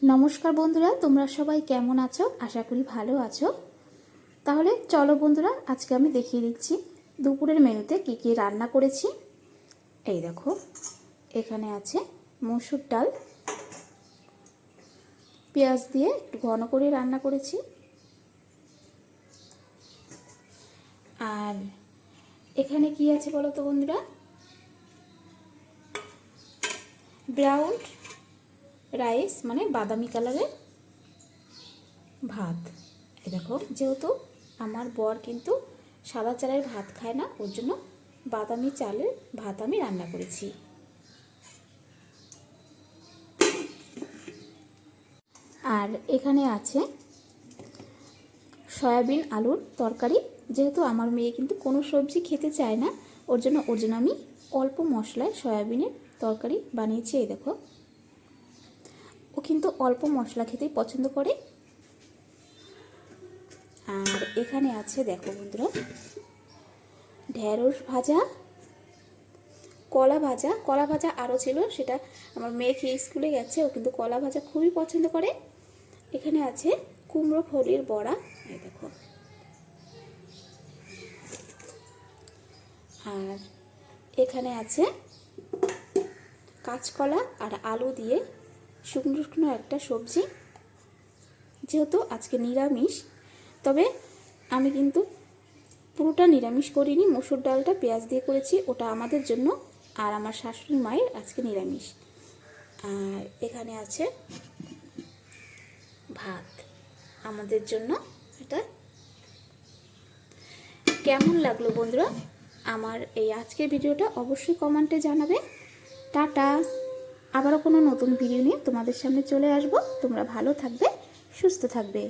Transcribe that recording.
নমস্কার বন্ধুরা, তোমরা সবাই কেমন আছো? আশা করি ভালো আছো। তাহলে চলো বন্ধুরা, আজকে আমি দেখিয়ে দিচ্ছি দুপুরের মেনুতে কী কী রান্না করেছি। এই দেখো, এখানে আছে মসুর ডাল, পেঁয়াজ দিয়ে একটু ঘন করে রান্না করেছি। আর এখানে কি আছে বলো তো বন্ধুরা, ব্রাউন রাইস মানে বাদামি কালারের ভাত। এই দেখো, যেহেতু আমার বর কিন্তু সাদা চালের ভাত খায় না, ওর জন্য বাদামি চালের ভাত আমি রান্না করেছি। আর এখানে আছে সয়াবিন আলুর তরকারি। যেহেতু আমার মেয়ে কিন্তু কোনো সবজি খেতে চায় না, ওর জন্য আমি অল্প মশলায় সয়াবিনের তরকারি বানিয়েছি। এই দেখো, ও কিন্তু অল্প মশলা খেতেই পছন্দ করে। আর এখানে আছে দেখো বন্ধুরা, ঢেঁড়স ভাজা, কলা ভাজা আরও ছিল, সেটা আমার মেয়ে খেয়ে স্কুলে গেছে। ও কিন্তু কলা ভাজা খুবই পছন্দ করে। এখানে আছে কুমড়ো ফলির বড়া, এই দেখো। আর এখানে আছে কাঁচকলা আর আলু দিয়ে শুকনো শুকনো একটা সবজি। যেহেতু আজকে নিরামিষ, তবে আমি কিন্তু পুরোটা নিরামিষ করিনি, মসুর ডালটা পেঁয়াজ দিয়ে করেছি, ওটা আমাদের জন্য। আর আমার শাশুড়ি মায়ের আজকে নিরামিষ। আর এখানে আছে ভাত আমাদের জন্য। এটা কেমন লাগলো বন্ধুরা আমার এই আজকের ভিডিওটা অবশ্যই কমেন্টে জানাবে। টাটা, আবারও কোনো নতুন ভিডিও নিয়ে তোমাদের সামনে চলে আসবো। তোমরা ভালো থাকবে, সুস্থ থাকবে।